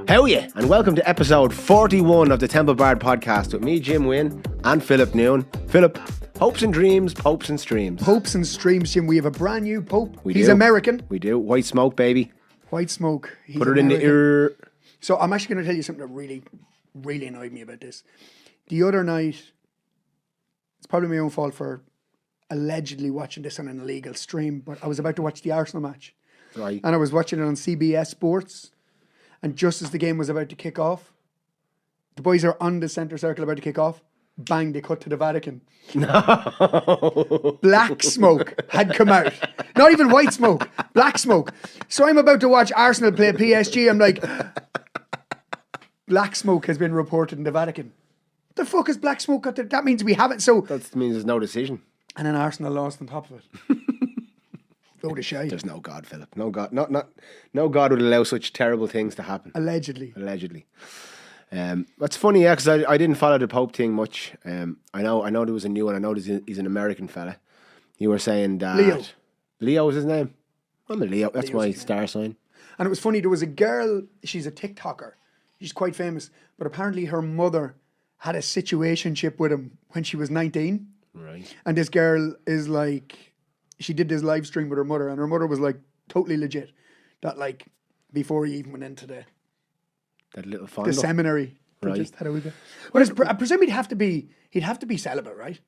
Hell yeah, and welcome to episode 41 of the Temple Bard podcast with me, Jim Wynn, and Philip Noone. Philip, hopes and dreams, popes and streams. Popes and streams, Jim. We have a brand new pope. He's do. American. We do. White smoke, baby. White smoke. He's Put it in the ear. So I'm actually going to tell you something that really annoyed me about this. The other night, it's probably my own fault for allegedly watching this on an illegal stream, but I was about to watch the Arsenal match. Right. And I was watching it on CBS Sports. And just as the game was about to kick off, the boys are on the centre circle about to kick off. Bang, they cut to the Vatican. No. Black smoke had come out. Not even white smoke, black smoke. So I'm about to watch Arsenal play PSG. I'm like, black smoke has been reported in the Vatican. The fuck is black smoke got there? That means we haven't. So That means there's no decision. And then Arsenal lost on top of it. Vote of shite. There's no God, Philip. No God. No God would allow such terrible things to happen. Allegedly. That's funny, yeah, because I didn't follow the Pope thing much. I know there was a new one. I know he's an American fella. You were saying that Leo was his name. I'm a Leo. That's my star sign. And it was funny. There was a girl. She's a TikToker. She's quite famous, but apparently her mother had a situationship with him when she was 19. Right. And this girl is like, she did this live stream with her mother, and her mother was like totally legit. That like before he even went into That little the fondle. seminary. Right. Just had a wee bit. I presume he'd have to be celibate, right?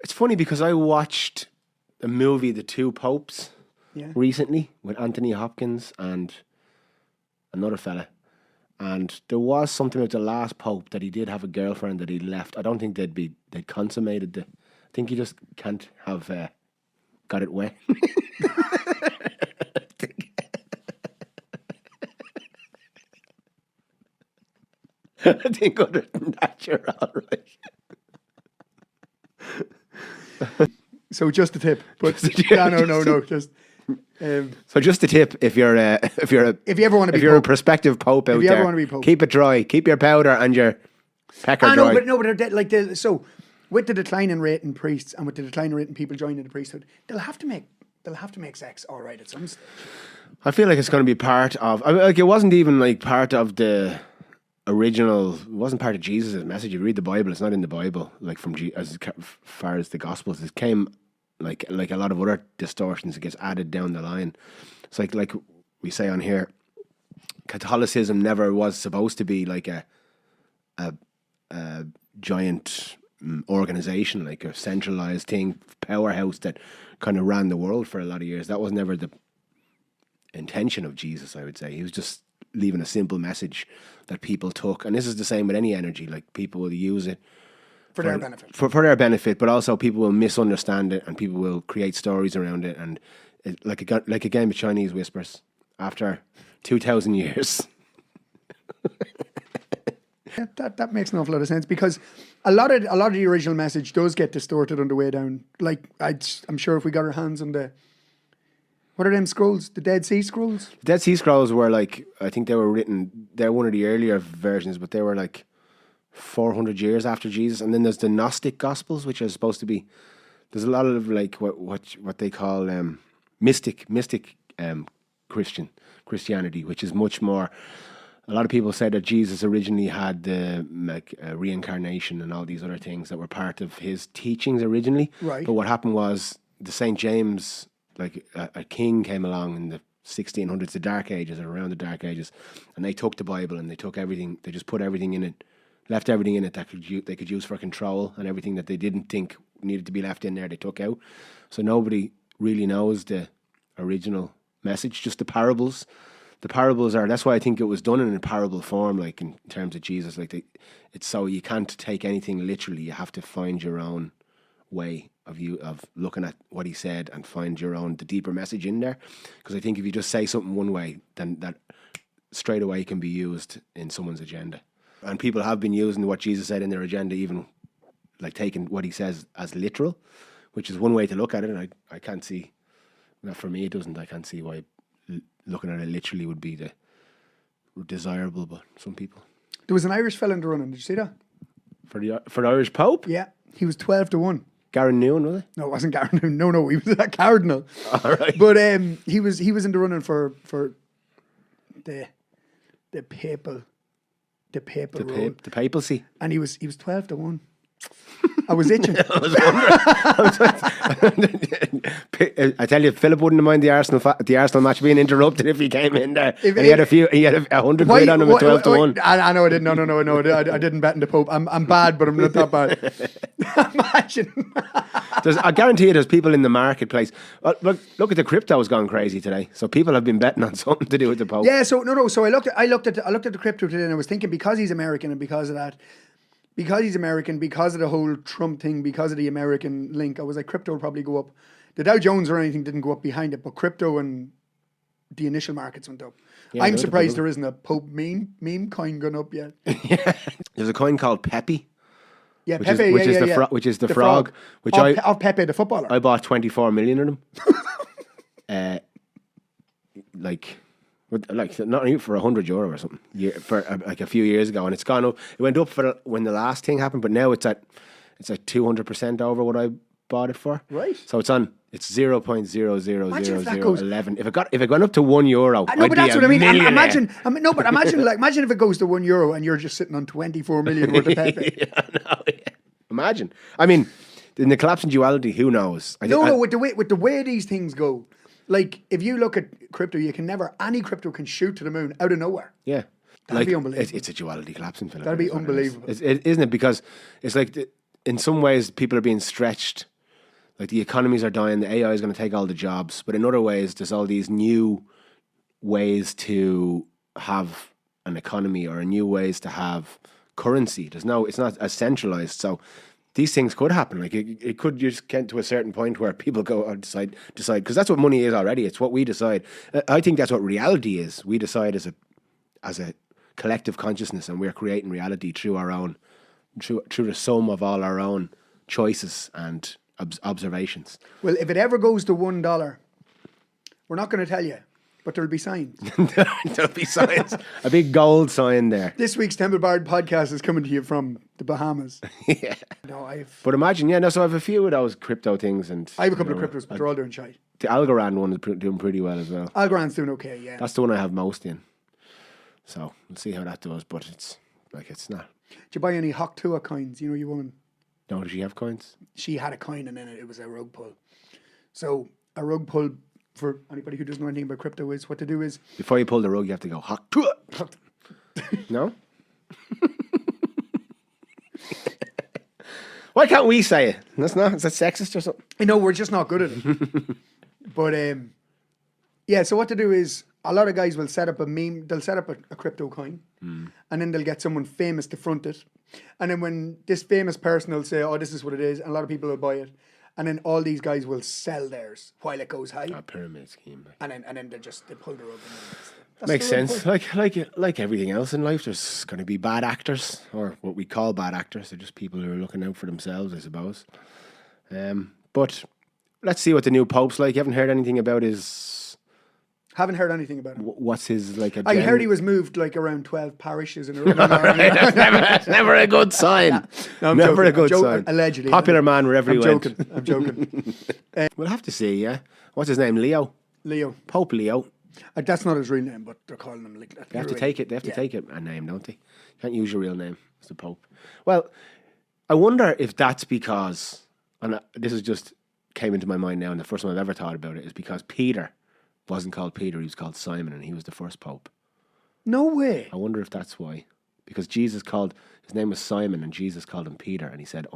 It's funny because I watched a movie, The Two Popes, recently with Anthony Hopkins and another fella. And there was something about the last Pope that he did have a girlfriend that he left. I don't think they'd consummated I think he just can't have got it wet. I think other than that, you're all right. So just a tip. But no. Just so just a tip: if you ever want to be you're a Pope. prospective Pope out If you there, ever want to be Pope. keep it dry. Keep your powder and your pecker dry. But they're like so with the declining rate in priests and with the declining rate in people joining the priesthood, they'll have to make sex all right at some stage. I feel like it's going to be part of. Like it wasn't even like part of the original. It wasn't part of Jesus' message. You read the Bible; it's not in the Bible. Like as far as the Gospels, it came like a lot of other distortions. It gets added down the line. It's like we say on here, Catholicism never was supposed to be like a giant organization, like a centralized thing, powerhouse that kind of ran the world for a lot of years. That was never the intention of Jesus, I would say. He was just leaving a simple message that people took. And this is the same with any energy. Like people will use it For their benefit. For their benefit, but also people will misunderstand it and people will create stories around it. And like a game of Chinese whispers after 2,000 years. Yeah, that makes an awful lot of sense because a lot of the original message does get distorted on the way down. Like I'm sure if we got our hands on what are them scrolls? The Dead Sea Scrolls? The Dead Sea Scrolls were like, I think they were written, they're one of the earlier versions, but they were like 400 years after Jesus. And then there's the Gnostic Gospels, which are supposed to be, there's a lot of like what they call mystic Christianity, which is much more. A lot of people say that Jesus originally had the reincarnation and all these other things that were part of his teachings originally. Right. But what happened was the St. James, like a king came along in the 1600s, the Dark Ages, or around the Dark Ages, and they took the Bible and they took everything, they just put everything in it, left everything in it that they could use for control, and everything that they didn't think needed to be left in there, they took out. So nobody really knows the original message, just the parables. The parables are, that's why I think it was done in a parable form, like in terms of Jesus. Like it's so you can't take anything literally. You have to find your own way of looking at what he said and find the deeper message in there. Because I think if you just say something one way, then that straight away can be used in someone's agenda. And people have been using what Jesus said in their agenda, even like taking what he says as literal, which is one way to look at it. And I can't see, for me it doesn't, I can't see why looking at it literally would be the desirable, but some people. There was an Irish fella in the running. Did you see that? For the Irish Pope? Yeah, he was 12-1. Garron Noone, was it? No, it wasn't Garron. No, he was a Cardinal. All right. But he was in the running for the papal role. The papacy. And he was 12-1. I was itching. I tell you, Philip wouldn't have mind the Arsenal match being interrupted if he came in there. He had 100 quid on him at 12-1. I know I didn't. No. I didn't bet in the Pope. I'm bad, but I'm not that bad. Imagine. I guarantee you, there's people in the marketplace. Look at the crypto has gone crazy today. So people have been betting on something to do with the Pope. Yeah. So no. So I looked at the crypto today, and I was thinking, because he's American and because of that. Because he's American, because of the whole Trump thing, because of the American link, I was like, crypto will probably go up. The Dow Jones or anything didn't go up behind it, but crypto and the initial markets went up. Yeah, I'm surprised there isn't a Pope meme coin gone up yet. Yeah. There's a coin called Pepe. Yeah, which Pepe, which is the frog. Which of Pepe, the footballer. I bought 24 million of them. Not even for €100 or something, for like a few years ago, and it's gone up. It went up when the last thing happened, but now it's at 200% over what I bought it for. Right. So it's 0.000011. If it went up to €1, no, but that's what I mean. Millionaire. Imagine if it goes to €1 and you're just sitting on 24 million worth of Pepe. Imagine. I mean, in the collapse in duality, who knows? With the way these things go. Like, if you look at crypto, any crypto can shoot to the moon out of nowhere. Yeah. That'd be unbelievable. It's a duality collapsing, Philip. That'd be unbelievable. Isn't it? Because it's like, in some ways, people are being stretched. Like, the economies are dying, the AI is going to take all the jobs. But in other ways, there's all these new ways to have an economy or new ways to have currency. It's not as centralized. So these things could happen. Like, it could just get to a certain point where people go, decide, because that's what money is already. It's what we decide. I think that's what reality is. We decide as a collective consciousness, and we're creating reality through the sum of all our own choices and observations. Well, if it ever goes to $1, we're not going to tell you, but there'll be signs. There'll be signs. A big gold sign there. This week's Temple Bard podcast is coming to you from the Bahamas. Yeah. No, But imagine, so I have a few of those crypto things, and I have a couple of cryptos, but they're all doing shite. The Algorand one is doing pretty well as well. Algorand's doing okay, yeah. That's the one I have most in. So we'll see how that does, but it's not. Did you buy any Hawk coins? You know your woman? No, does she have coins? She had a coin, and then it was a rug pull. So a rug pull, for anybody who doesn't know anything about crypto, is what to do is... Before you pull the rug, you have to go, Hawk. No? Why can't we say it? Is that sexist or something? I know, we're just not good at it. But, so what to do is, a lot of guys will set up a meme, they'll set up a crypto coin, and then they'll get someone famous to front it. And then when this famous person will say, oh, this is what it is, and a lot of people will buy it. And then all these guys will sell theirs while it goes high. A pyramid scheme. And then they pull the rug. Makes sense. Like everything else in life, there's going to be bad actors, or what we call bad actors. They're just people who are looking out for themselves, I suppose. But let's see what the new Pope's like. You haven't heard anything about his... Haven't heard anything about him. What's his I heard he was moved around 12 parishes in a row. That's never a good sign. No, I'm never joking. a good sign. Allegedly. Popular man wherever he went. I'm joking. We'll have to see, yeah. What's his name? Leo? Pope Leo. That's not his real name, but they're calling him like that. They have to take it. They have to take it a name, don't they? Can't use your real name as the Pope. Well, I wonder if that's because, and this is just came into my mind now, and the first time I've ever thought about it is because Peter wasn't called Peter, he was called Simon, and he was the first Pope. No way. I wonder if that's why. Because his name was Simon, and Jesus called him Peter, and he said,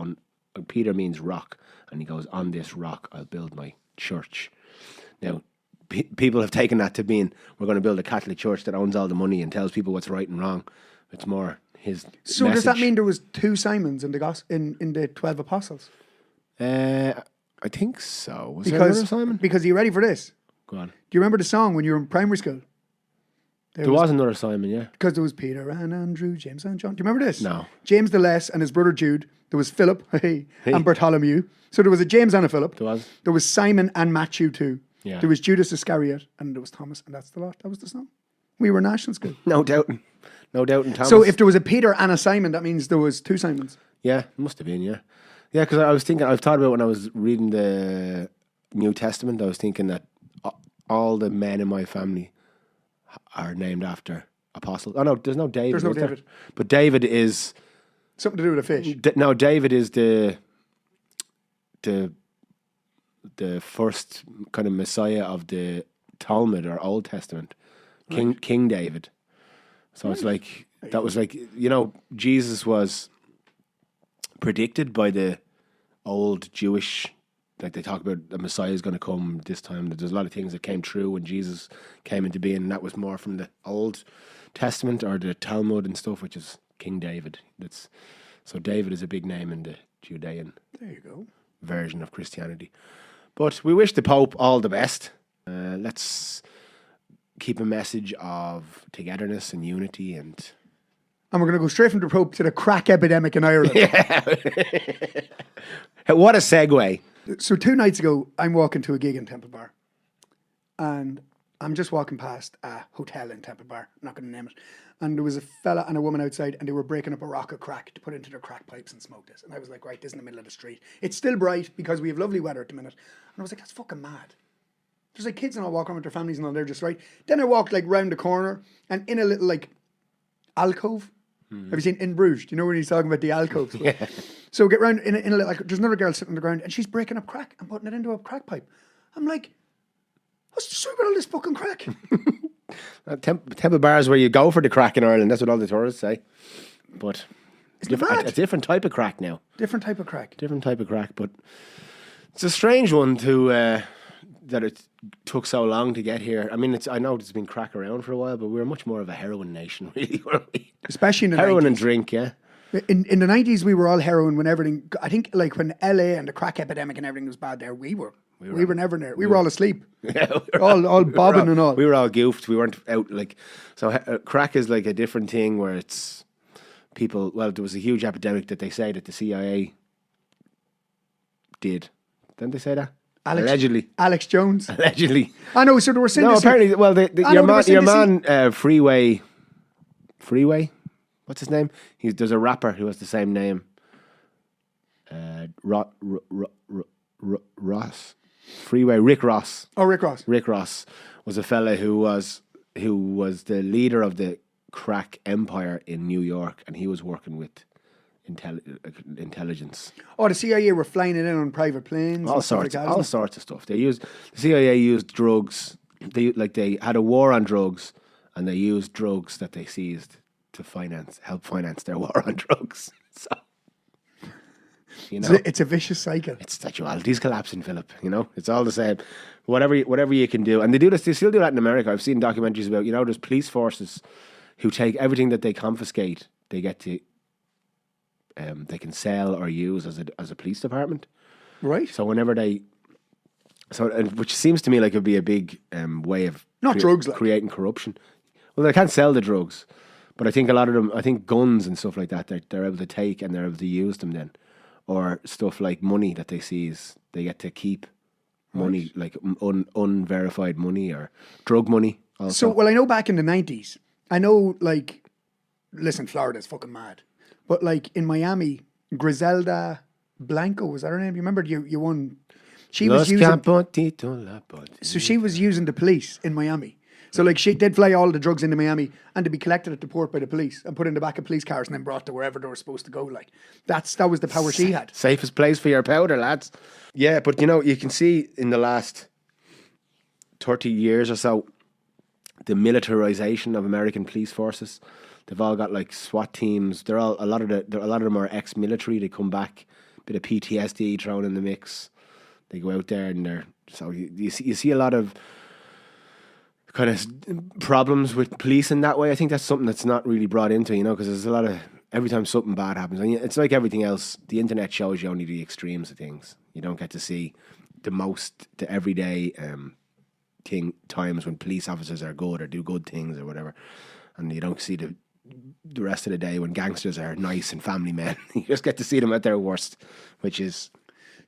Peter means rock, and he goes, on this rock I'll build my church. Now, people have taken that to mean we're going to build a Catholic church that owns all the money and tells people what's right and wrong. It's more his So message. does that mean there was 2 Simons in the 12 apostles? I think so. Was there another Simon? Because are you ready for this? Go on. Do you remember the song when you were in primary school? There was another Simon, yeah. Because there was Peter and Andrew, James and John. Do you remember this? No. James the Less and his brother Jude. There was Philip and Bartholomew. So there was a James and a Philip. There was. There was Simon and Matthew too. Yeah. There was Judas Iscariot and there was Thomas, and that's the lot. That was the song. We were national school. No doubting Thomas. So if there was a Peter and a Simon, that means there was 2 Simons. Yeah, must have been, yeah. Yeah, because I was thinking, I've thought about when I was reading the New Testament, I was thinking that all the men in my family are named after apostles. Oh no, there's no David. There's no is there? David. But David is Something to do with a fish. no, David is the first kind of Messiah of the Talmud or Old Testament, King David. So it's like that was like, you know, Jesus was predicted by the old Jewish, like they talk about the Messiah is going to come this time. There's a lot of things that came true when Jesus came into being, and that was more from the Old Testament or the Talmud and stuff, which is King David. So David is a big name in the Judean There you go. version of Christianity. But we wish the Pope all the best. Let's keep a message of togetherness and unity and And we're going to go straight from the Pope to the crack epidemic in Ireland. what a segue. So 2 nights ago, I'm walking to a gig in Temple Bar. And I'm just walking past a hotel in Temple Bar. I'm not going to name it. And there was a fella and a woman outside, and they were breaking up a rock of crack to put into their crack pipes and smoke this. And I was like, right, this is in the middle of the street. It's still bright because we have lovely weather at the minute. And I was like, that's fucking mad. There's like kids and all walking around with their families and all, they're just right. Then I walked like round the corner and in a little like alcove. Have you seen In Bruges? Do you know when he's talking about the alcoves? Yeah. So get round in a little, like, there's another girl sitting on the ground and she's breaking up crack and putting it into a crack pipe. I'm like, what's the story about all this fucking crack? Temple Bar is where you go for the crack in Ireland. That's what all the tourists say. But a different type of crack now. Different type of crack. Different type of crack. But it's a strange one to that it took so long to get here. I mean, I know it's been crack around for a while, but we're much more of a heroin nation, really, weren't we? Especially in the heroin 90s. And drink, yeah. In the 90s, we were all heroin when everything, I think like when LA and the crack epidemic and everything was bad there, we were never there. We were all asleep. Yeah, all bobbing and all. We were all goofed. We weren't out like, so crack is like a different thing where it's people, well, there was a huge epidemic that they say that the CIA did. Didn't they say that? Allegedly. Alex Jones. Allegedly. I know, so they were saying No, this. apparently, well, your man, Freeway, what's his name? There's a rapper who has the same name. Ross. Freeway, Rick Ross. Oh, Rick Ross. Rick Ross was a fella who was the leader of the crack empire in New York, and he was working with intelligence. Oh, the CIA were flying it in on private planes. All sorts of stuff. The CIA used drugs. They had a war on drugs, and they used drugs that they seized to help finance their war on drugs. So, you know, it's a vicious cycle. It's that dualities collapsing, Philip. You know, it's all the same. Whatever you can do, and they do this. They still do that in America. I've seen documentaries about, you know, there's police forces who take everything that they confiscate. They get to. They can sell or use as a police department, right? So whenever which seems to me like it would be a big way of drugs, creating corruption. Well, they can't sell the drugs, but I think a lot of them, I think guns and stuff like that, they're able to take and they're able to use them then, or stuff like money that they seize, they get to keep money, like unverified money or drug money. Also. So, well, I know back in the 90s, I know, like, listen, Florida's fucking mad. But like in Miami, Griselda Blanco, was that her name? You remember you won? She was using the police in Miami. So like she did fly all the drugs into Miami and to be collected at the port by the police and put in the back of police cars and then brought to wherever they were supposed to go. Like that was the power she had. Safest place for your powder, lads. Yeah, but you know, you can see in the last 30 years or so the militarization of American police forces. They've all got like SWAT teams. A lot of them are ex-military. They come back, bit of PTSD thrown in the mix. They go out there and you see a lot of kind of problems with police in that way. I think that's something that's not really brought into, you know, because there's a lot of, every time something bad happens, and it's like everything else, the internet shows you only the extremes of things. You don't get to see the everyday times when police officers are good or do good things or whatever, and you don't see the rest of the day when gangsters are nice and family men. You just get to see them at their worst, which is...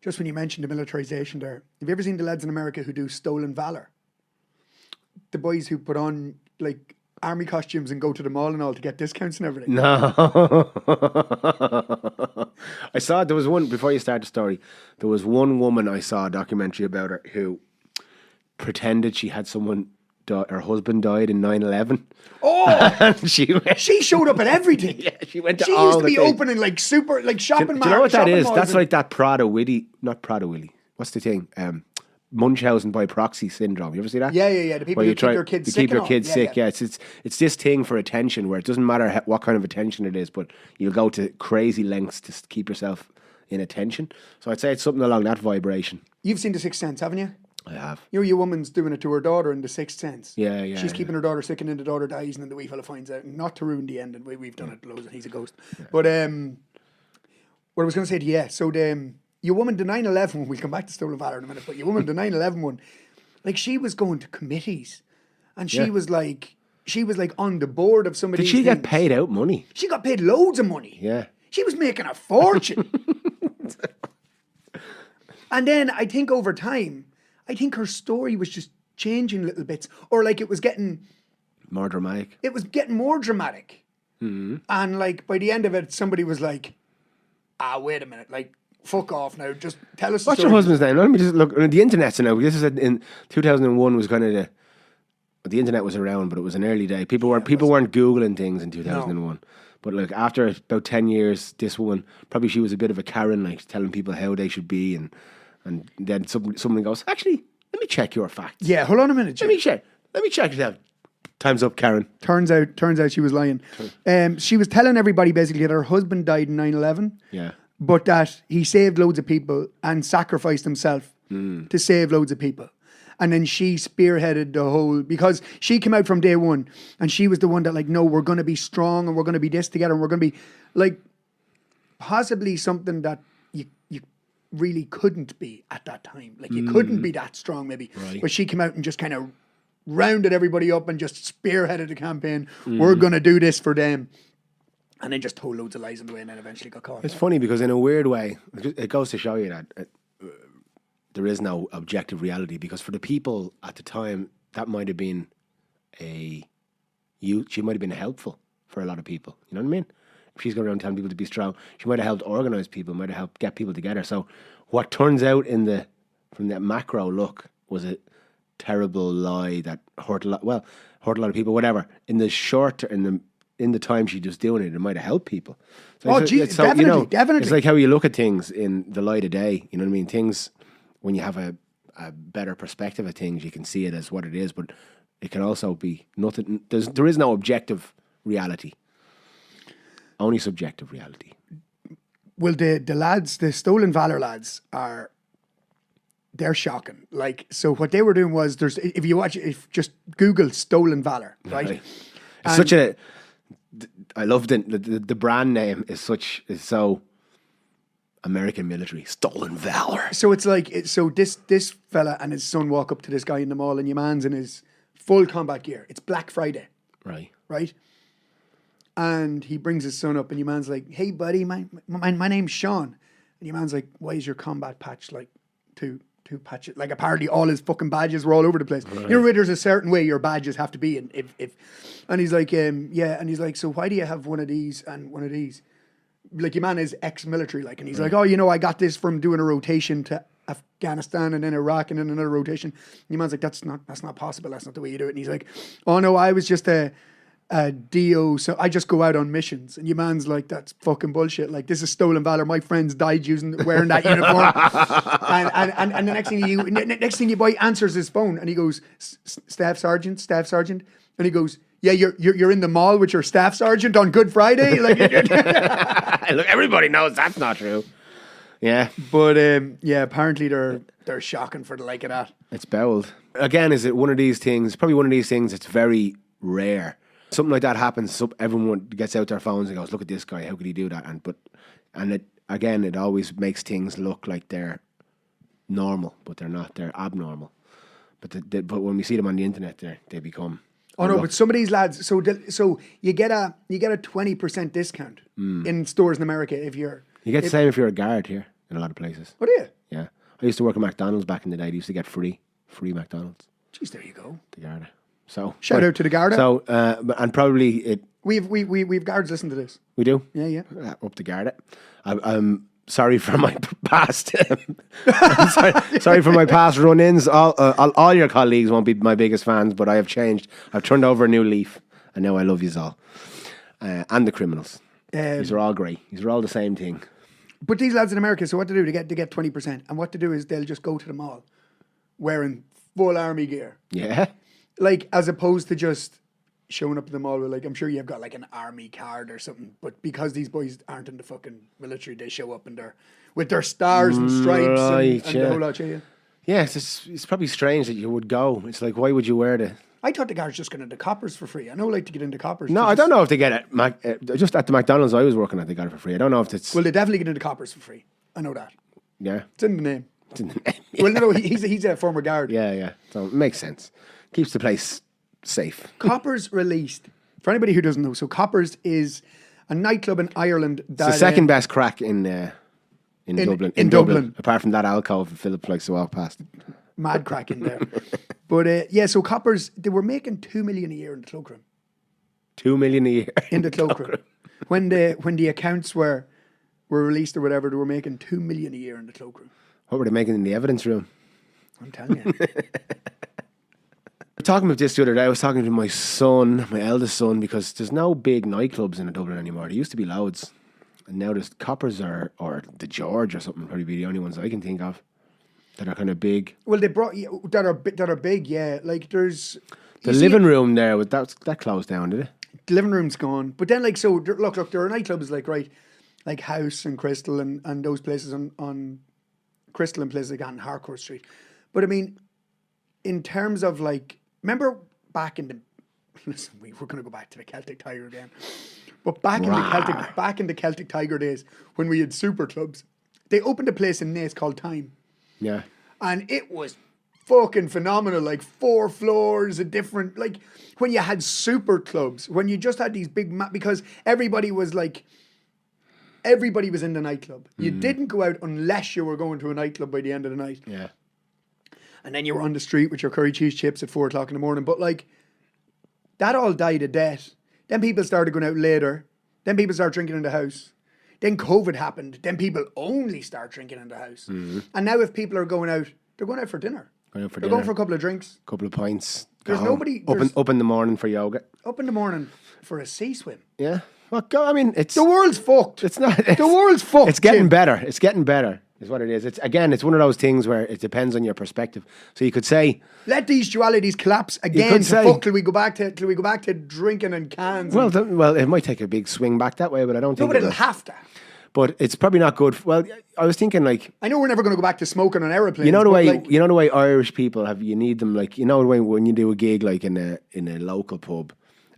Just when you mentioned the militarization there, have you ever seen the lads in America who do stolen valor? The boys who put on, like, army costumes and go to the mall and all to get discounts and everything? No. I saw there was one, before you start the story, there was one woman I saw a documentary about her who pretended she had someone, her husband died in 9/11. Oh, And she showed up at everything. Yeah, she went to She all used to the be things. opening like super, like shopping Do malls. you know what that is? That's malls like that Prada Willy, not Prada Willy. What's the thing? Munchausen by proxy syndrome. You ever see that? Yeah. The people Where who you keep their kids you sick. keep your and all. kids sick. Yeah, it's this thing for attention where it doesn't matter what kind of attention it is, but you'll go to crazy lengths to keep yourself in attention. So I'd say it's something along that vibration. You've seen The Sixth Sense, haven't you? I have. Your woman's doing it to her daughter in The Sixth Sense. Yeah. She's keeping her daughter sick, and then the daughter dies, and then the wee fella finds out. Not to ruin the end, and we've done it loads, and he's a ghost. Yeah. But what I was going to say to you, so your woman, the 9/11 one, we'll come back to Stolen Valour in a minute, but your woman, the 9/11 one, like she was going to committees, and she was like on the board of some of Did these she get things. paid out money? She got paid loads of money. Yeah. She was making a fortune. And then I think over time, I think her story was just changing little bits, or like it was getting more dramatic. It was getting more dramatic. Mm-hmm. And like by the end of it, somebody was like, wait a minute, like, fuck off now, just tell us the What's story. your husband's name? Let me just look. The internet's now. This is in 2001 was kind of the internet was around, but it was an early day. People weren't Googling things in 2001. No. But like after about 10 years, this woman, probably she was a bit of a Karen, like telling people how they should be, and then someone goes, actually, let me check your facts. Yeah, hold on a minute. Let me check it out. Time's up, Karen. Turns out she was lying. She was telling everybody basically that her husband died in 9/11. Yeah. But that he saved loads of people and sacrificed himself to save loads of people. And then she spearheaded the whole, because she came out from day one and she was the one that like, no, we're going to be strong and we're going to be this together and we're going to be like possibly something that you really couldn't be at that time. Like you couldn't be that strong maybe. Right. But she came out and just kind of rounded everybody up and just spearheaded the campaign. We're going to do this for them. And then just told loads of lies on the way and then eventually got caught. It's funny because in a weird way, it goes to show you that there is no objective reality, because for the people at the time, that might have been she might have been helpful for a lot of people. You know what I mean? If she's going around telling people to be strong, she might have helped organise people, might have helped get people together. So what turns out from that macro look was a terrible lie that hurt a lot of people, whatever. In the time she was doing it might have helped people. So definitely. It's like how you look at things in the light of day. You know what I mean? Things, when you have a better perspective of things, you can see it as what it is, but it can also be nothing. There is no objective reality. Only subjective reality. Well, the lads, the Stolen Valour lads they're shocking. Like, so what they were doing was, just Google Stolen Valour, right? It's I love the brand name is so American military. Stolen Valour. So it's like, this fella and his son walk up to this guy in the mall and your man's in his full combat gear. It's Black Friday. Right? And he brings his son up and your man's like, hey buddy, my name's Sean. And your man's like, why is your combat patch like two patches? Like apparently all his fucking badges were all over the place. Right. You know, there's a certain way your badges have to be. And and he's like, yeah. And he's like, so why do you have one of these and one of these? Like your man is ex-military, like, and he's like, oh, I got this from doing a rotation to Afghanistan and then Iraq and then another rotation. And your man's like, that's not possible. That's not the way you do it. And he's like, oh no, I was just a DO, so I just go out on missions. And your man's like, that's fucking bullshit. Like, this is Stolen Valour. My friends died wearing that uniform. and the next thing your boy answers his phone and he goes, Staff Sergeant. And he goes, yeah, you're in the mall with your Staff Sergeant on Good Friday. Like, look, everybody knows that's not true. Yeah, but apparently they're shocking for the like of that. It's bowled. Again, is it one of these things? Probably one of these things. It's very rare. Something like that happens. So everyone gets out their phones and goes, "Look at this guy! How could he do that?" And it always makes things look like they're normal, but they're not. They're abnormal. But when we see them on the internet, they become. Oh no! But some of these lads, so you get a 20% discount in stores in America if you're. You get the same if you're a guard here in a lot of places. Oh, do you? Yeah, I used to work at McDonald's back in the day. They used to get free McDonald's. Jeez, there you go. The guard. So Shout out to the Garda. So and probably it. We've guards listen to this. We do. Yeah. Up the Garda. I'm sorry for my past. sorry for my past run-ins. All your colleagues won't be my biggest fans, but I have changed. I've turned over a new leaf, and now I love you all, and the criminals. These are all great. These are all the same thing. But these lads in America, so what to do? They get 20%, and what to do is they'll just go to the mall wearing full army gear, Yeah. like as opposed to just showing up in the mall with, like, I'm sure you've got like an army card or something, but because these boys aren't in the fucking military, they show up in with their stars and stripes and the whole lot. Yeah, it's probably strange that you would go. It's like, why would you wear the... I thought the guards just got into coppers for free. I know, like, to get into coppers. No, I don't know if they get it. Just at the McDonald's I was working at, they got it for free. I don't know if it's... Well, they definitely get into coppers for free. I know that. Yeah. It's in the name. It's in the name. Well, no, he's a former guard. Yeah. So it makes sense. Keeps the place safe. Coppers released, for anybody who doesn't know, so Coppers is a nightclub in Ireland that... It's the second best crack in Dublin. In Dublin. Apart from that alcove Philip likes to walk past. Mad crack in there. But yeah, so Coppers, they were making 2 million a year in the cloakroom. 2 million a year. In the cloakroom. When the accounts were released or whatever, they were making 2 million a year in the cloakroom. What were they making in the evidence room? I'm telling you. Talking about this the other day, I was talking to my son, my eldest son, because there's no big nightclubs in Dublin anymore. There used to be loads. And now there's Coppers or the George or something, probably be the only ones I can think of that are kind of big. Well, they brought that are big, yeah. Like there's the living room there, that closed down, did it? The living room's gone. But then, like, so look, there are nightclubs like, right, like House and Crystal and those places on Crystal and places like that on Harcourt Street. But I mean, in terms of like, remember back in the, listen, we're going to go back to the Celtic Tiger again. But back in the Celtic Tiger days, when we had super clubs, they opened a place in Naas called Time. Yeah. And it was fucking phenomenal, like 4 floors, a different, like when you had super clubs, when you just had these big, because everybody was in the nightclub. You didn't go out unless you were going to a nightclub by the end of the night. Yeah. And then you were on the street with your curry cheese chips at 4 o'clock in the morning. But like, that all died a death. Then people started going out later. Then people started drinking in the house. Then COVID happened. Then people only start drinking in the house. Mm-hmm. And now if people are going out, they're going out for dinner. They're going for a couple of drinks. A couple of pints. There's nobody... Up in the morning for yoga. Up in the morning for a sea swim. Yeah. Well, I mean, it's... The world's fucked. It's not... The world's fucked, It's getting Jim. better. It's getting better, is what it is. It's one of those things where it depends on your perspective. So you could say... Let these dualities collapse again till we go back to drinking and cans. Well, it might take a big swing back that way, but I don't think... No, but it'll have to. But it's probably not good. Well, I was thinking, like... I know we're never going to go back to smoking on aeroplanes. You know the way Irish people have... You need them, like... You know the way when you do a gig, like in a local pub,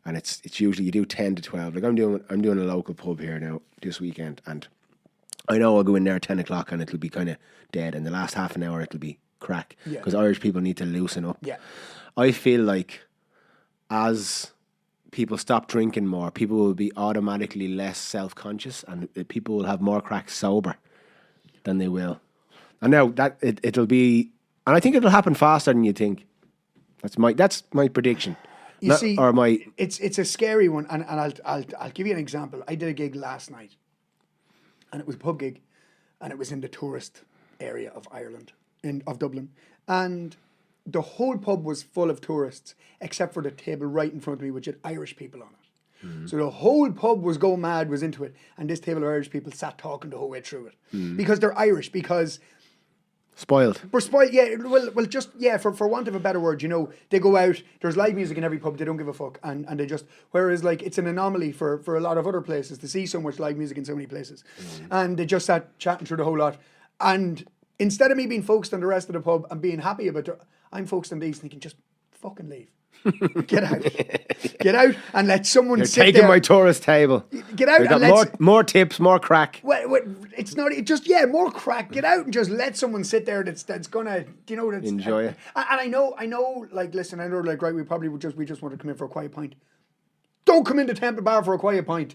and it's usually you do 10 to 12. Like I'm doing a local pub here now this weekend, and I know I'll go in there at 10 o'clock and it'll be kind of dead, and the last half an hour it'll be crack, because Irish people need to loosen up. Yeah. I feel like as people stop drinking more, people will be automatically less self-conscious, and people will have more crack sober than they will. And now that it'll be, and I think it'll happen faster than you think. That's my prediction. It's a scary one, and I'll give you an example. I did a gig last night, and it was a pub gig, and it was in the tourist area of Ireland, of Dublin, and the whole pub was full of tourists, except for the table right in front of me, which had Irish people on it. Mm. So the whole pub was going mad, was into it, and this table of Irish people sat talking the whole way through it because they're Irish. Because spoiled. We're spoiled, yeah. Well, just for want of a better word, they go out. There's live music in every pub. They don't give a fuck, and they just. Whereas, like, it's an anomaly for a lot of other places to see so much live music in so many places, and they just sat chatting through the whole lot. And instead of me being focused on the rest of the pub and being happy about it, I'm focused on these, thinking, just fucking leave. Get out and let someone You're sit there. You're taking my tourist table. Get out and let more tips, more crack. Well, it's not just more crack. Get out and just let someone sit there that's gonna that's, enjoy it. And I know. Like, listen, I know, like, right. We just want to come in for a quiet pint. Don't come into Temple Bar for a quiet pint.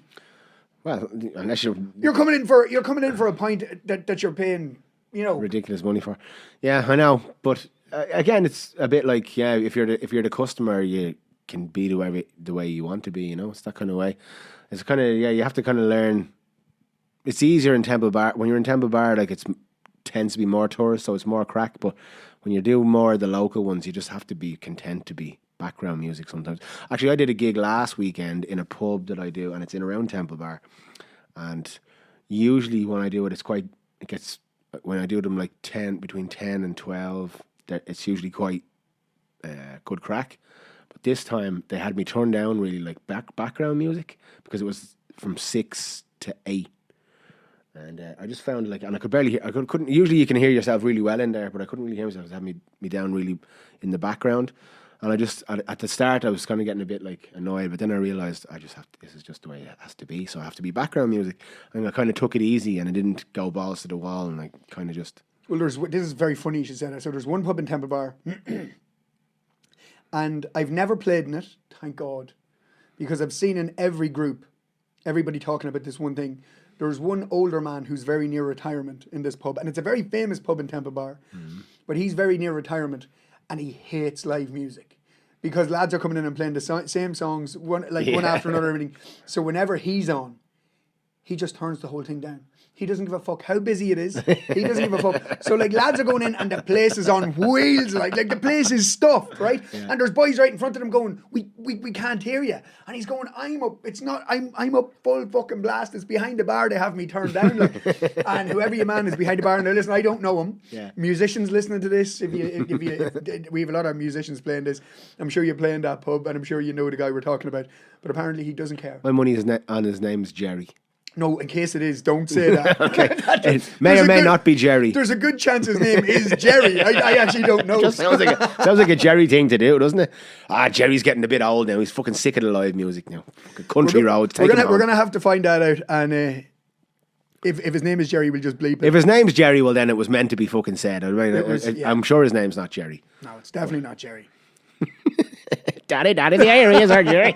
Well, unless you're coming in for a pint that you're paying, ridiculous money for. Yeah, I know, but. Again, it's a bit like, if you're the customer, you can be the way you want to be. It's that kind of way. It's kind of you have to kind of learn. It's easier in Temple Bar. When you're in Temple Bar, like it tends to be more tourists, so it's more crack. But when you do more of the local ones, you just have to be content to be background music sometimes. Actually, I did a gig last weekend in a pub that I do, and it's in around Temple Bar. And usually when I do it, when I do them like between 10 and 12, it's usually quite good crack. But this time they had me turn down really like background music because it was from 6 to 8. And I just found and I could barely hear, couldn't, usually you can hear yourself really well in there, but I couldn't really hear myself. It had me down really in the background. And I just, at the start, I was kind of getting a bit annoyed, but then I realised this is just the way it has to be. So I have to be background music. And I kind of took it easy and I didn't go balls to the wall and I kind of just... Well, this is very funny you should say that. So there's one pub in Temple Bar and I've never played in it, thank God, because I've seen in every group, everybody talking about this one thing. There's one older man who's very near retirement in this pub, and it's a very famous pub in Temple Bar, but he's very near retirement, and he hates live music because lads are coming in and playing the same songs, one after another, everything. So whenever he's on, he just turns the whole thing down. He doesn't give a fuck how busy it is. He doesn't give a fuck. So lads are going in and the place is on wheels, like the place is stuffed, right? Yeah. And there's boys right in front of them going, we can't hear you. And he's going, I'm up full fucking blast. It's behind the bar. They have me turned down. And whoever your man is behind the bar and they're listening, I don't know him. Yeah. Musicians listening to this, if we have a lot of musicians playing this. I'm sure you're playing that pub and I'm sure you know the guy we're talking about. But apparently he doesn't care. My money is on his name's Jerry. No, in case it is, don't say that. Okay. It may or may not be Jerry. There's a good chance his name is Jerry. I actually don't know. It just sounds like a Jerry thing to do, doesn't it? Jerry's getting a bit old now. He's fucking sick of the live music now. Country roads. We're gonna have to find that out. And if his name is Jerry, we'll just bleep it. If his name's Jerry, well then it was meant to be fucking said. I'm sure his name's not Jerry. No, it's definitely not Jerry. Daddy, the areas are Jerry.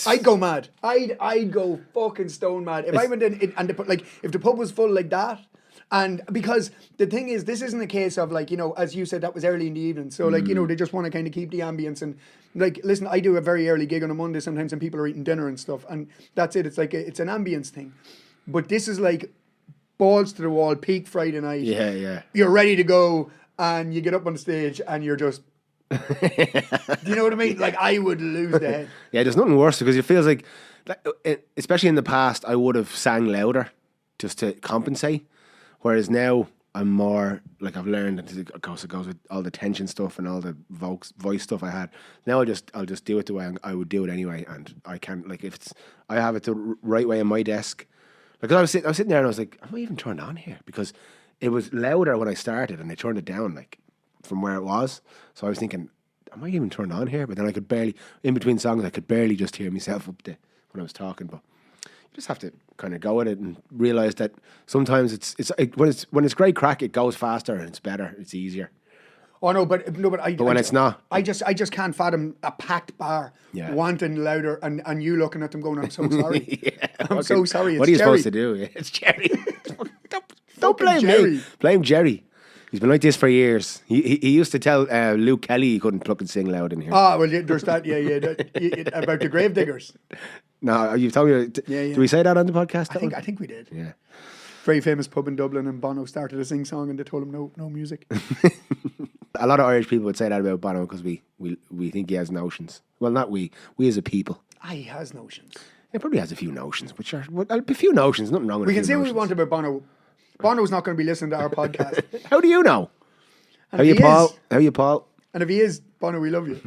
I'd go mad. I'd go fucking stone mad if I went in and if the pub was full like that. And because the thing is, this isn't a case of as you said, that was early in the evening. So they just want to kind of keep the ambience and listen. I do a very early gig on a Monday sometimes, and people are eating dinner and stuff, and that's it. It's it's an ambience thing. But this is balls to the wall, peak Friday night. Yeah, yeah. You're ready to go, and you get up on the stage, and you're just. Do you know what I mean? I would lose the head. Yeah, there's nothing worse because it feels like, especially in the past, I would have sang louder just to compensate. Whereas now I'm more I've learned, and it goes with all the tension stuff and all the voice stuff I had. Now I'll just do it the way I would do it anyway, and I can't if I have it the right way on my desk. Because I was sitting there and I was like, am I even turned on here? Because it was louder when I started, and they turned it down from where it was. So I was thinking, am I even turned on here? But then I could barely, in between songs, I could barely just hear myself when I was talking. But you just have to kind of go with it and realise that sometimes when it's great crack, it goes faster and it's better, it's easier. Oh no, but it's not, I just can't fathom a packed bar wanting louder and you looking at them going, I'm so sorry. I'm so sorry. What are you supposed to do? Yeah, it's Jerry. Don't blame Jerry. Me. Blame Jerry. He's been like this for years. He used to tell Luke Kelly he couldn't fucking sing loud in here. Well, there's that, about the Gravediggers. No, you've told me. Did we say that on the podcast? I think we did. Yeah. Very famous pub in Dublin, and Bono started to sing song, and they told him no music. A lot of Irish people would say that about Bono because we think he has notions. Well, not we as a people. He has notions. He probably has a few notions, which are a few notions. Nothing wrong with. We can say what we want about Bono. Bono's not going to be listening to our podcast. How do you know? How you, Paul? And if he is, Bono, we love you.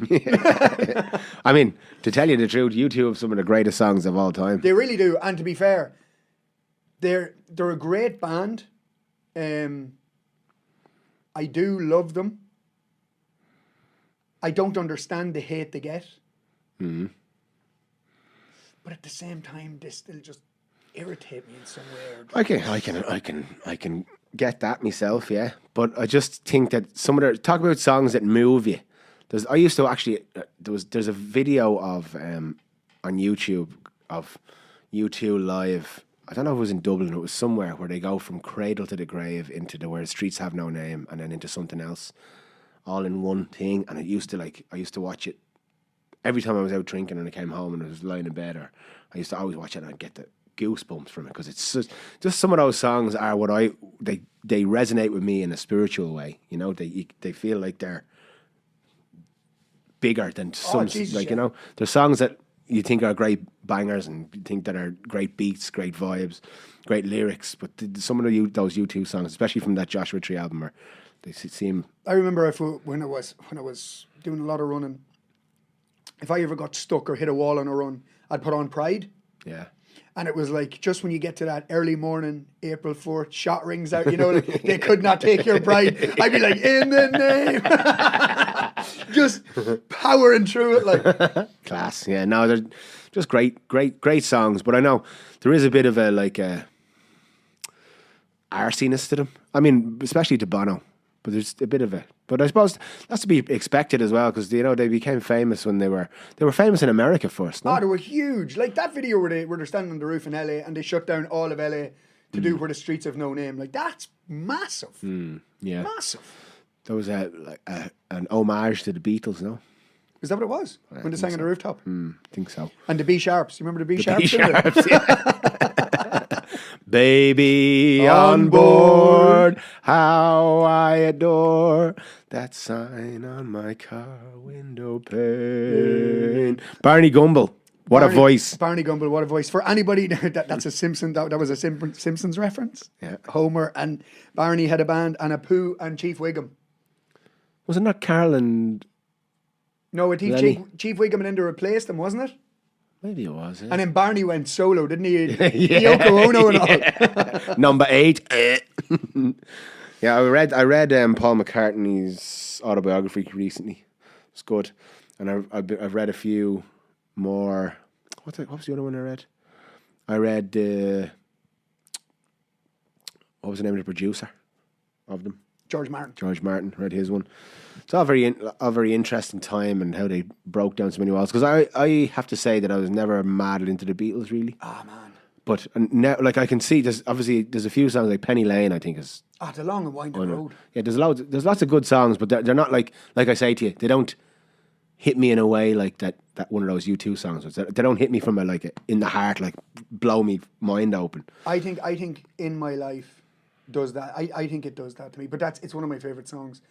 I mean, to tell you the truth, you two have some of the greatest songs of all time. They really do. And to be fair, they're a great band. I do love them. I don't understand the hate they get. Mm-hmm. But at the same time, they still just irritate me in some way. I can get that myself, yeah. But I just think that talk about songs that move you. There's a video of on YouTube of U2 live. I don't know if it was in Dublin, it was somewhere where they go from Cradle to the Grave into where the streets have no name and then into something else, all in one thing. And I used to watch it every time I was out drinking and I came home and I was lying in bed, or I used to always watch it and I'd get the goosebumps from it, because it's just some of those songs are they resonate with me in a spiritual way. You know, they feel like they're bigger than some, Jesus, like, you know, there's songs that you think are great bangers and you think that are great beats, great vibes, great lyrics, but some of those U2 songs, especially from that Joshua Tree album, they seem. I remember when I was doing a lot of running, if I ever got stuck or hit a wall on a run, I'd put on Pride. Yeah. And it was like, just when you get to that early morning, April 4th, shot rings out, you know, like, they could not take your pride. I'd be like, in the name. Just powering through it like. Class. Yeah, no, they're just great songs. But I know there is a bit of a, like, arsiness to them. I mean, especially to Bono. But there's a bit of it. But I suppose that's to be expected as well, because, you know, they became famous when they were famous in America first. No? Oh, they were huge. Like that video where they're standing on the roof in LA and they shut down all of LA to do Where the Streets Have No Name. Like, that's massive. Yeah. Massive. There was an homage to the Beatles, no? Is that what it was? When they sang on the rooftop? I think so. And the B Sharps. You remember the B Sharps? B-sharps, yeah. Baby on board, how I adore that sign on my car window pane. Barney Gumble, what a voice. Barney Gumble, what a voice. For anybody, that's a Simpson. That was a Simpsons reference. Yeah. Homer and Barney had a band, and Apu and Chief Wiggum. Was it not Carl and... No, Chief Wiggum and then they replaced them, wasn't it? Maybe it was, yeah. And then Barney went solo, didn't he? Yeah. Yoko Ono and all. Number 8. Yeah, I read Paul McCartney's autobiography recently. It's good. And I've read a few more. What was the other one I read? I read... what was the name of the producer of them? George Martin. Read his one. It's all very interesting time, and how they broke down so many walls. Because I have to say that I was never mad into the Beatles, really. Ah, man. But now, like, I can see there's a few songs like Penny Lane, I think is. The Long and Winding Road. Yeah, there's lots of good songs, but they're not like I say to you, they don't hit me in a way like that one of those U2 songs was. They don't hit me from in the heart, like blow me mind open. I think In My Life does that. I think it does that to me. But it's one of my favourite songs.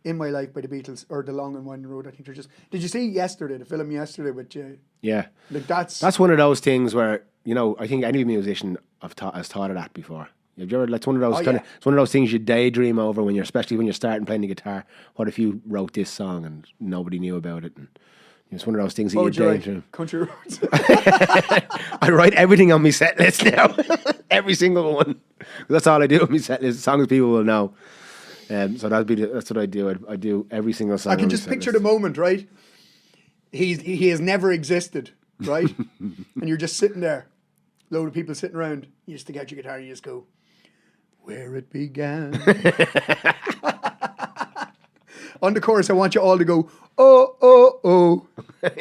In My Life by the Beatles, or The Long and Winding Road. I think they're just... Did you see the film Yesterday with... Yeah. Like that's one of those things where, you know, I think any musician has thought of that before. Have you ever, like, it's one of those it's one of those things you daydream over especially when you're starting playing the guitar. What if you wrote this song and nobody knew about it? And it's one of those things that you daydream. Country Roads. I write everything on my set list now. Every single one. That's all I do with my set list. Songs people will know. So that's what I do. I do every single song. I can just picture the moment, right? He has never existed, right? And you're just sitting there, load of people sitting around. You just take out your guitar and you just go, where it began. On the chorus, I want you all to go, oh, oh, oh.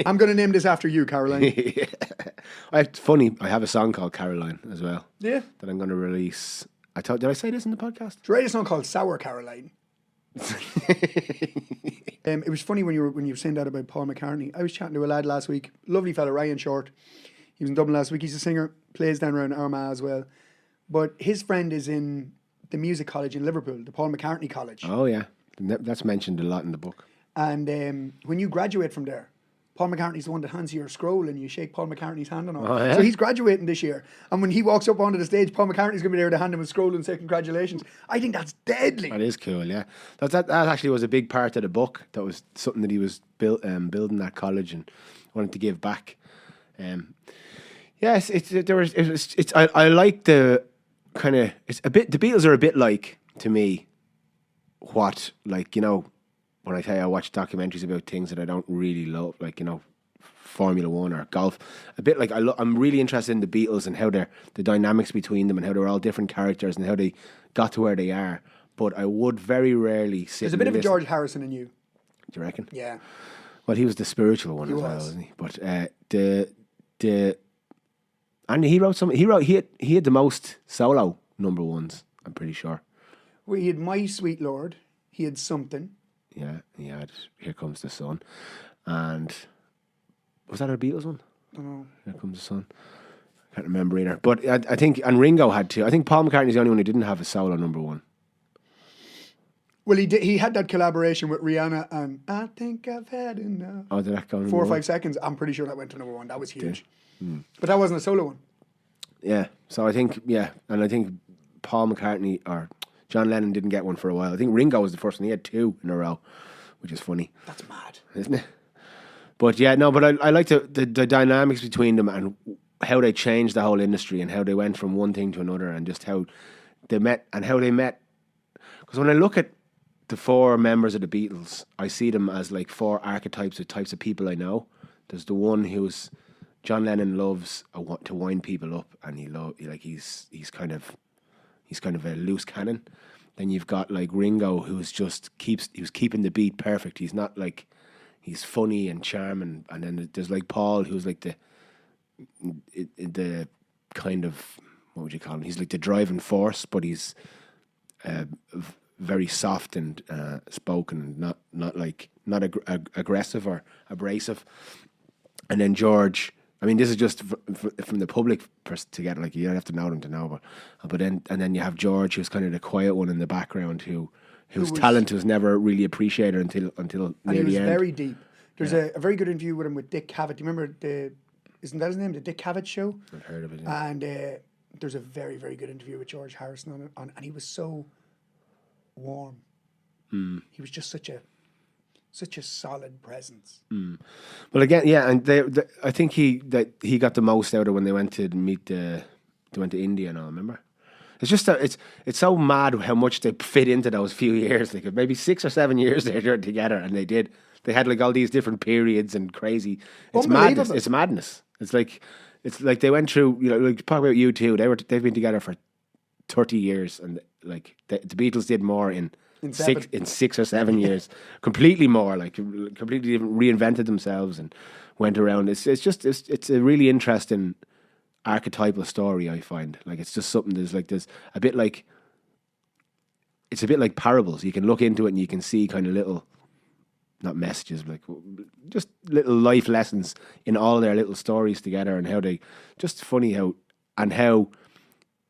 I'm going to name this after you, Caroline. Yeah. It's funny. I have a song called Caroline as well. Yeah. That I'm going to release. Did I say this in the podcast? Did you write a song called Sour Caroline? It was funny when you were saying that about Paul McCartney. I was chatting to a lad last week, lovely fella, Ryan Short. He was in Dublin last week. He's a singer, plays down around Armagh as well. But his friend is in the music college in Liverpool, the Paul McCartney College. Oh yeah, that's mentioned a lot in the book. And when you graduate from there, Paul McCartney's the one that hands you your scroll and you shake Paul McCartney's hand and all. Oh, yeah? So he's graduating this year. And when he walks up onto the stage, Paul McCartney's going to be there to hand him a scroll and say congratulations. I think that's deadly. That is cool, yeah. That actually was a big part of the book. That was something that he was building that college and wanted to give back. Yes, I like the kind of, it's a bit, the Beatles are a bit like, to me, what, like, you know, when I tell you I watch documentaries about things that I don't really love, like, you know, Formula One or golf, a bit like I'm really interested in the Beatles and how the dynamics between them and how they're all different characters and how they got to where they are. But I would very rarely sit. There's a bit of a George Harrison in you. Do you reckon? Yeah. Well, he was the spiritual one as well, wasn't he? But and he wrote some. He had the most solo number ones. I'm pretty sure. Well, he had My Sweet Lord. He had Something. Yeah, he had Here Comes the Sun, and Was that a Beatles one? I don't know. Here Comes the Sun. Can't remember either. But I think, and Ringo had two. I think Paul McCartney's the only one who didn't have a solo number one. Well, he had that collaboration with Rihanna and I Think I've Had Enough. Oh, did that go 4 or 5 seconds. I'm pretty sure that went to number one. That was huge. But that wasn't a solo one. Yeah. So I think, and I think Paul McCartney or John Lennon didn't get one for a while. I think Ringo was the first one. He had two in a row, which is funny. That's mad. Isn't it? But yeah, no, but I like the dynamics between them and how they changed the whole industry and how they went from one thing to another and just how they met and how they met. Because when I look at the four members of the Beatles, I see them as like four archetypes of types of people I know. There's the one who's John Lennon loves to wind people up, and he's kind of a loose cannon. Then you've got like Ringo, who's keeping the beat perfect. He's not like he's funny and charming. And then there's like Paul, who's like the kind of, what would you call him? He's like the driving force, but he's very soft and spoken, not aggressive or abrasive. And then George, I mean, this is just from the public to get, like, you don't have to know them to know, but then you have George, who's kind of the quiet one in the background, whose talent was never really appreciated until near he was the end. very deep. There's a very good interview with him with Dick Cavett. Do you remember isn't that his name, the Dick Cavett Show? I've heard of it. Yeah. And there's a very, very good interview with George Harrison on and he was so warm. He was just such a solid presence. Well, again, yeah, and I think he got the most out of when they went to India and all. Remember, it's just that it's so mad how much they fit into those few years. Like maybe 6 or 7 years they were together, and they had like all these different periods and crazy. It's madness. It's madness. It's like they went through. You know, like talk about U2. They've been together for 30 years, and like the Beatles did more in 6 or 7 years, completely more, like completely reinvented themselves and went around. It's a really interesting archetypal story, I find. Like it's just something there's a bit like parables. You can look into it and you can see kind of little, not messages, like just little life lessons in all their little stories together, and how they just funny how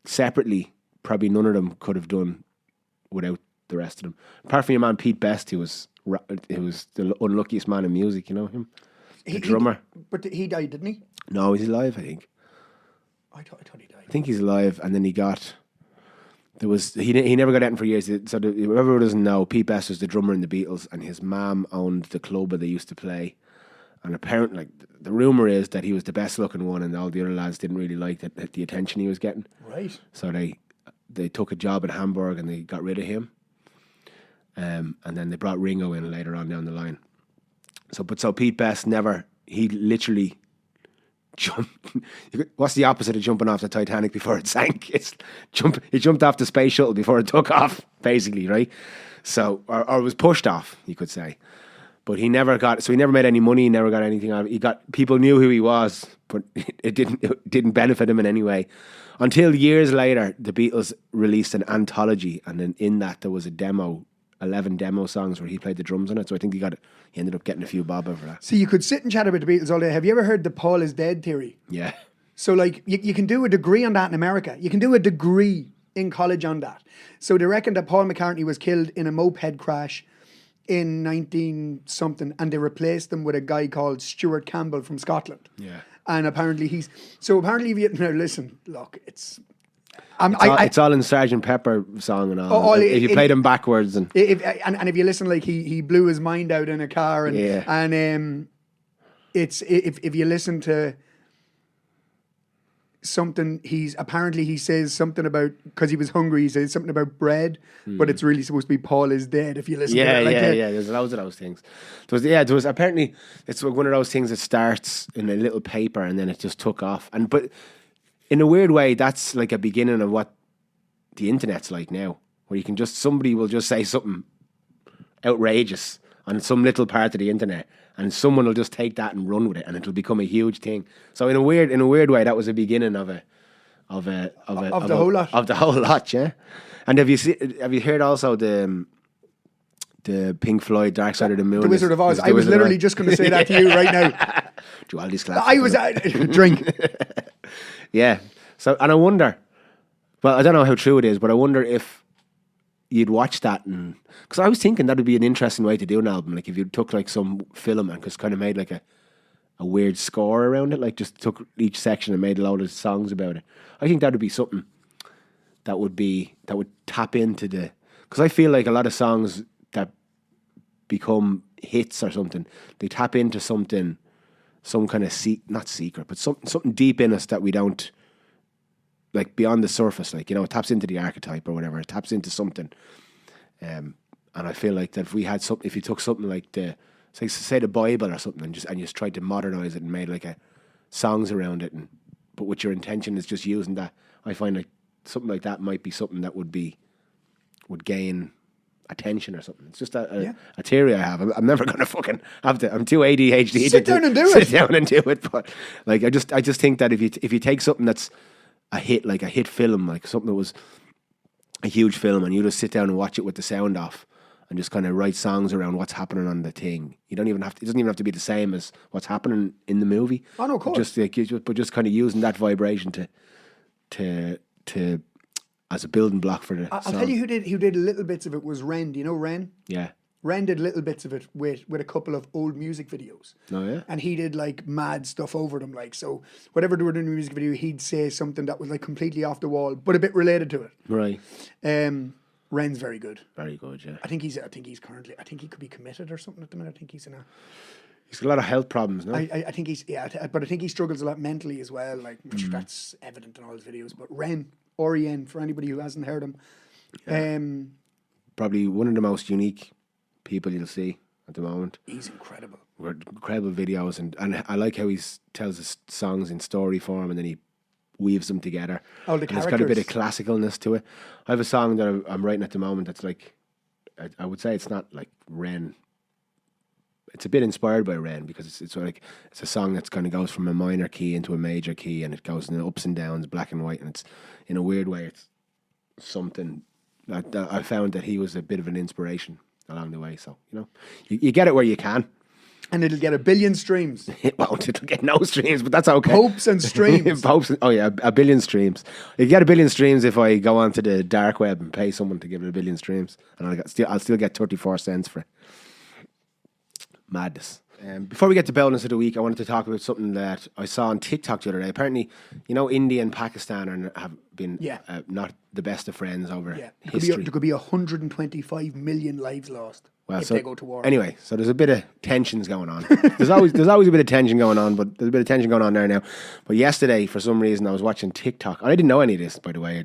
separately probably none of them could have done without the rest of them. Apart from your man Pete Best, who was the unluckiest man in music, you know him? The drummer. But he died, didn't he? No, he's alive, I think. I thought he died. I think he's alive, and then he never got anything for years. So whoever doesn't know, Pete Best was the drummer in the Beatles, and his mom owned the club where they used to play. And apparently, like, the rumor is that he was the best looking one, and all the other lads didn't really like the attention he was getting. Right. So they took a job in Hamburg and they got rid of him. And then they brought Ringo in later on down the line. So Pete Best he literally jumped. What's the opposite of jumping off the Titanic before it sank? He jumped off the space shuttle before it took off, basically, right? So, or was pushed off, you could say. But he never made any money. He never got anything out of it. People knew who he was, but it didn't benefit him in any way. Until years later, the Beatles released an anthology, and then in that there was 11 demo songs where he played the drums on it. So I think he ended up getting a few bob over that. See, you could sit and chat about the Beatles all day. Have you ever heard the Paul is dead theory? Yeah. So like you can do a degree on that in America. You can do a degree in college on that. So they reckon that Paul McCartney was killed in a moped crash in 19 something, and they replaced them with a guy called Stuart Campbell from Scotland. Yeah. And apparently if you listen, look, it's all in Sgt. Pepper song and all. If you play them backwards and if you listen, like he blew his mind out in a car, and yeah. And it's if you listen to something, he says something about, because he was hungry, he says something about bread, but it's really supposed to be Paul is dead if you listen to it. Yeah, there's loads of those things. There was apparently, it's one of those things that starts in a little paper and then it just took off. But in a weird way, that's like a beginning of what the internet's like now, where you can somebody will just say something outrageous on some little part of the internet, and someone will just take that and run with it, and it'll become a huge thing. So in a weird way, that was the beginning of the whole lot, yeah. And have you heard also the Pink Floyd Dark Side of the Moon? The Wizard of Oz. I was literally just going to say that to you right now. Dualities collapse. I was drink. Yeah. So, and I wonder, well, I don't know how true it is, but I wonder if you'd watch that, and because I was thinking that would be an interesting way to do an album, like if you took like some film and just kind of made like a weird score around it, like just took each section and made a load of songs about it. I think that would be something that would tap into the, because I feel like a lot of songs that become hits or something, they tap into something, some kind of not secret, but something deep in us that we don't, like beyond the surface, like, you know, it taps into the archetype or whatever, it taps into something. And I feel like that if we had something, if you took something like say the Bible or something, and just tried to modernize it and made like songs around it, but with your intention is just using that, I find like something like that might be something that would gain attention or something. It's just a theory I have. I'm never gonna fucking have to. I'm too ADHD. Sit down and do it. Sit down and do it. But like, I just think that if you take something that's a hit, like a hit film, like something that was a huge film, and you just sit down and watch it with the sound off, and just kind of write songs around what's happening on the thing. You don't even have to. It doesn't even have to be the same as what's happening in the movie. Oh no, of course. Just kind of using that vibration to as a building block for the I'll song. tell you who did little bits of it was Ren. Do you know Ren? Yeah. Ren did little bits of it with a couple of old music videos. Oh yeah. And he did like mad stuff over them. Like, so whatever they were doing in the music video, he'd say something that was like completely off the wall, but a bit related to it. Right. Ren's very good. Very good, yeah. I think he could be committed or something at the minute. I think he's in a. He's got a lot of health problems, no? I think but I think he struggles a lot mentally as well. Like, I'm sure that's evident in all his videos. But Ren, R-E-N, for anybody who hasn't heard him, probably one of the most unique people you'll see at the moment. He's incredible. Incredible videos, and I like how he tells his songs in story form, and then he weaves them together. Oh, the and characters. It's got a bit of classicalness to it. I have a song that I'm writing at the moment that's like, I would say it's not like Ren. It's a bit inspired by Ren, because it's a song that's kind of goes from a minor key into a major key, and it goes in ups and downs, black and white, and it's in a weird way, it's something that I found that he was a bit of an inspiration along the way. So, you know, you get it where you can. And it'll get 1 billion streams. It won't. It'll get no streams, but that's okay. Popes and streams. Oh yeah, 1 billion streams. You get 1 billion streams if I go onto the dark web and pay someone to give it 1 billion streams, and I'll still get 34 cents for it. Madness. Before we get to bonus of the week, I wanted to talk about something that I saw on TikTok the other day. Apparently, you know, India and Pakistan have been not the best of friends over history. There could be 125 million lives lost if they go to war. Anyway, so there's a bit of tensions going on. There's always a bit of tension going on, but there's a bit of tension going on there now. But yesterday, for some reason, I was watching TikTok. I didn't know any of this, by the way.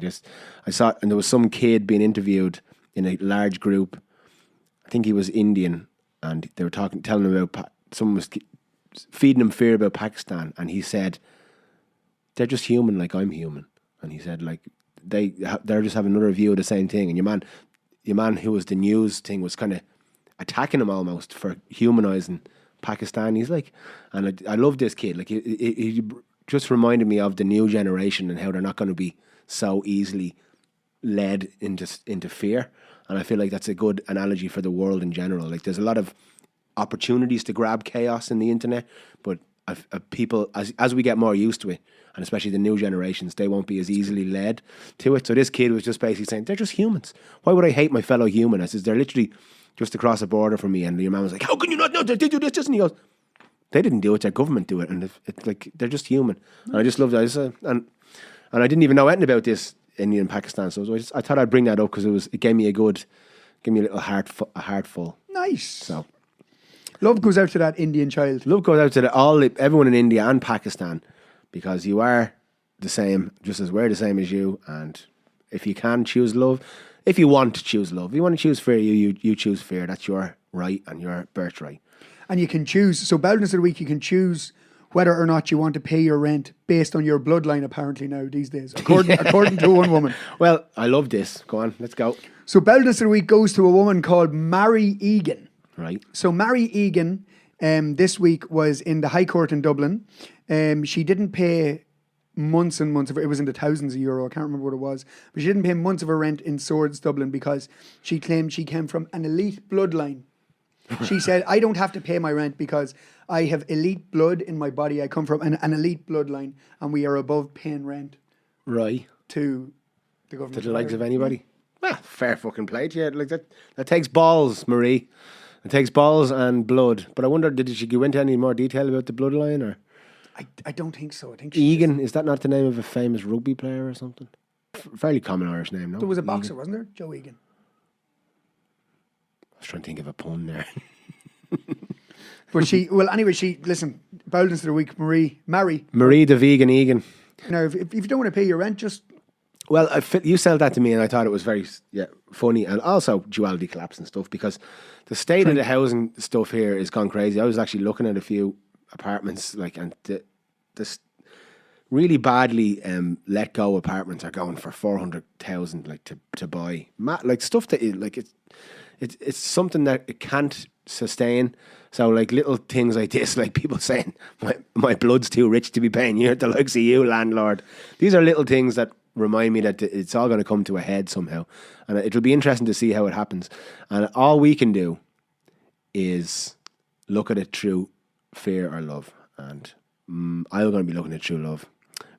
I saw it, and there was some kid being interviewed in a large group. I think he was Indian, and they were telling him about. Someone was feeding him fear about Pakistan, and he said, "They're just human, like I'm human." And he said, like they're just having another view of the same thing. And your man who was the news thing was kind of attacking him almost for humanizing Pakistan. He's like, and I love this kid. Like he just reminded me of the new generation and how they're not going to be so easily led into fear. And I feel like that's a good analogy for the world in general. Like, there's a lot of opportunities to grab chaos in the internet, but people, as we get more used to it, and especially the new generations, they won't be as easily led to it. So this kid was just basically saying, they're just humans. Why would I hate my fellow human? I says, they're literally just across the border from me. And your man was like, how can you not know? They do this, and he goes, they didn't do it, their government do it. And it's like, they're just human. And I just love that. And I didn't even know anything about this India and Pakistan. So I thought I'd bring that up because it gave me a little heartful. Nice. So love goes out to that Indian child. Love goes out to everyone in India and Pakistan, because you are the same, just as we're the same as you. And if you can choose love, if you want to choose love, you want to choose fear, you choose fear. That's your right and your birthright. And you can choose. So, Boldness of the Week, you can choose whether or not you want to pay your rent based on your bloodline, apparently now these days, according to one woman. Well, I love this. Go on, let's go. So, Boldness of the Week goes to a woman called Mary Egan. Right. So Mary Egan this week was in the High Court in Dublin. She didn't pay months and months of it. It was in the thousands of euro. I can't remember what it was. But she didn't pay months of her rent in Swords, Dublin, because she claimed she came from an elite bloodline. She said, I don't have to pay my rent because I have elite blood in my body. I come from an elite bloodline, and we are above paying rent Right. to the government. To the likes of anybody. Well, fair fucking play to you. Like that takes balls, Marie. It takes balls and blood. But I wonder, did she go into any more detail about the bloodline, or I don't think so. I think Egan? Is that not the name of a famous rugby player or something? Fairly common Irish name, no? there was a Egan. boxer, wasn't there? Joe Egan. I was trying to think of a pun there. But listen, Bowden's of the week, Marie Marie the vegan Egan. Now, if you don't want to pay your rent, just Well, you sold that to me, and I thought it was very funny, and also duality collapse and stuff, because the state of the housing stuff here is gone crazy. I was actually looking at a few apartments, and this really badly let go apartments are going for 400,000, to buy, stuff that it's something that it can't sustain. So little things like this, like people saying my blood's too rich to be paying you, the likes of you, landlord. These are little things that remind me that it's all going to come to a head somehow, and it'll be interesting to see how it happens. And all we can do is look at it through fear or love, and I'm going to be looking at true love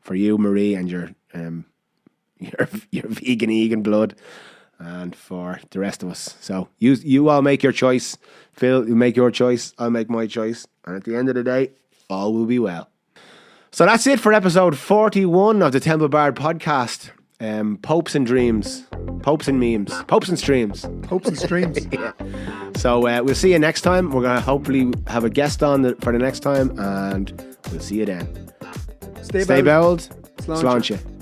for you, Marie, and your vegan Egan blood, and for the rest of us. So you all make your choice. Phil, you make your choice, I'll make my choice, and at the end of the day, all will be well. So that's it for episode 41 of the Temple Bard podcast. Popes and dreams, popes and memes, popes and streams. hopes and streams. Yeah. So we'll see you next time. We're going to hopefully have a guest on for the next time, and we'll see you then. Stay Stay bowled. Sláinte. Sláinte.